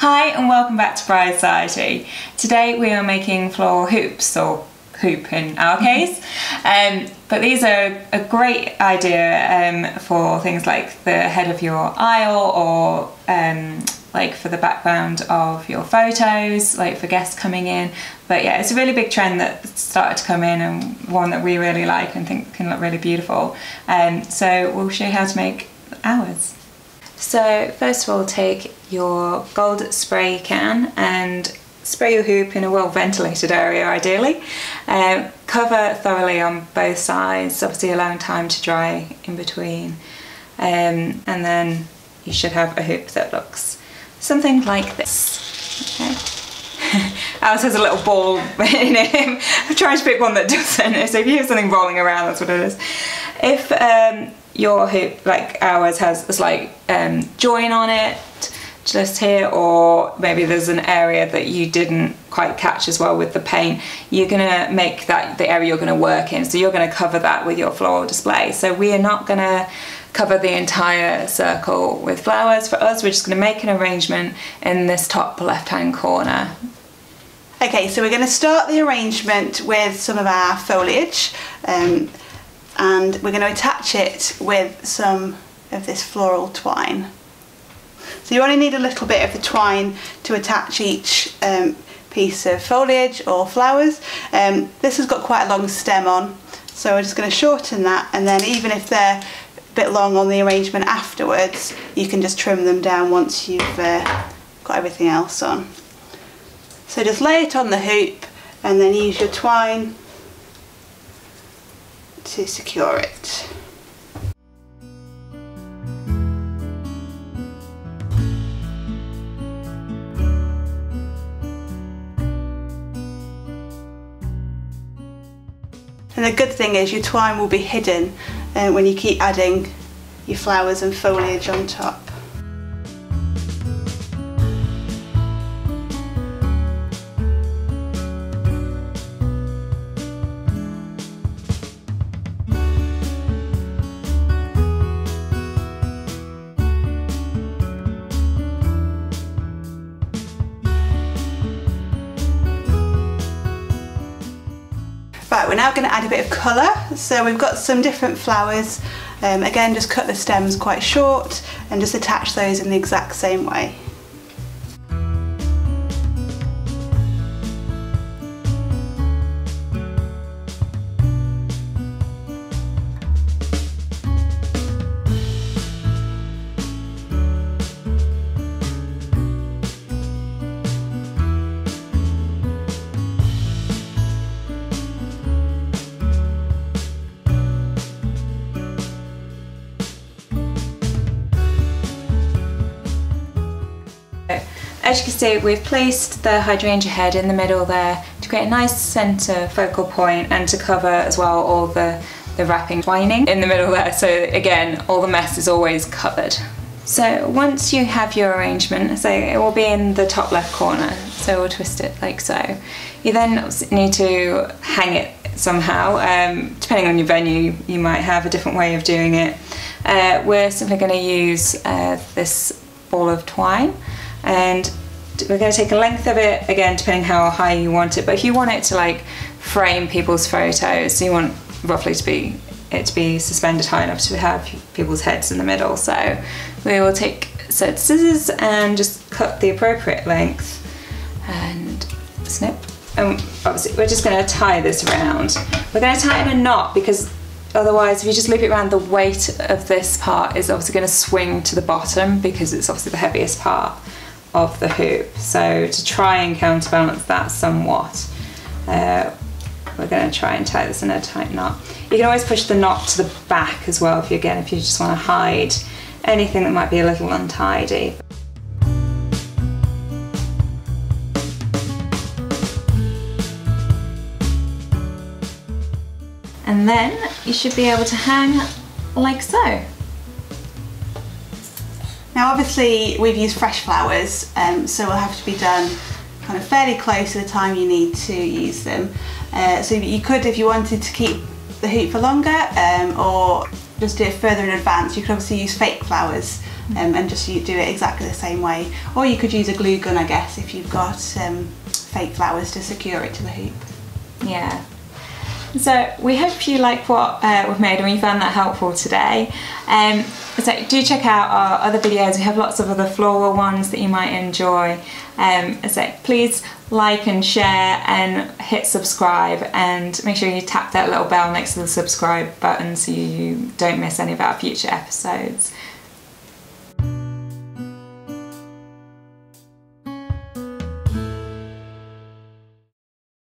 Hi and welcome back to Bride Society. Today we are making floral hoops, or hoop in our case, but these are a great idea for things like the head of your aisle, or like for the background of your photos, like for guests coming in. But yeah, it's a really big trend that started to come in, and one that we really like and think can look really beautiful. So we'll show you how to make ours. So first of all, take your gold spray can and spray your hoop in a well ventilated area ideally. Cover thoroughly on both sides, obviously allowing time to dry in between, and then you should have a hoop that looks something like this. Okay. Alice has a little ball in it. I'm trying to pick one that doesn't, so if you have something rolling around, that's what it is. If your hoop, like ours, has a slight join on it, just here, or maybe there's an area that you didn't quite catch as well with the paint, you're gonna make that the area you're gonna work in, so you're gonna cover that with your floral display. So we are not gonna cover the entire circle with flowers. For us, we're just gonna make an arrangement in this top left-hand corner. Okay, so we're gonna start the arrangement with some of our foliage, and we're going to attach it with some of this floral twine. So you only need a little bit of the twine to attach each piece of foliage or flowers. This has got quite a long stem on, so we're just going to shorten that, and then even if they're a bit long on the arrangement afterwards, you can just trim them down once you've got everything else on. So just lay it on the hoop and then use your twine to secure it. And the good thing is your twine will be hidden when you keep adding your flowers and foliage on top. Right, we're now going to add a bit of colour. So we've got some different flowers. Again, just cut the stems quite short and just attach those in the exact same way. As you can see, we've placed the hydrangea head in the middle there to create a nice centre focal point, and to cover as well all the wrapping twining in the middle there, so again all the mess is always covered. So once you have your arrangement, so it will be in the top left corner, so we'll twist it like so. You then need to hang it somehow. Depending on your venue, you might have a different way of doing it. We're simply going to use this ball of twine, and we're going to take a length of it, again depending how high you want it, but if you want it to like frame people's photos, so you want roughly to be suspended high enough to have people's heads in the middle, so we will take set scissors and just cut the appropriate length and snip. And obviously we're just going to tie this around. We're going to tie it in a knot, because otherwise if you just loop it around, the weight of this part is obviously going to swing to the bottom, because it's obviously the heaviest part of the hoop. So to try and counterbalance that somewhat, we're going to try and tie this in a tight knot. You can always push the knot to the back as well, if you just want to hide anything that might be a little untidy. And then you should be able to hang like so. Now obviously we've used fresh flowers, so will have to be done kind of fairly close to the time you need to use them. So you could, if you wanted to keep the hoop for longer, or just do it further in advance, you could obviously use fake flowers and just do it exactly the same way. Or you could use a glue gun, I guess, if you've got fake flowers to secure it to the hoop. Yeah. So we hope you like what we've made and we found that helpful today. So do check out our other videos. We have lots of other floral ones that you might enjoy. So please like and share and hit subscribe, and make sure you tap that little bell next to the subscribe button so you don't miss any of our future episodes.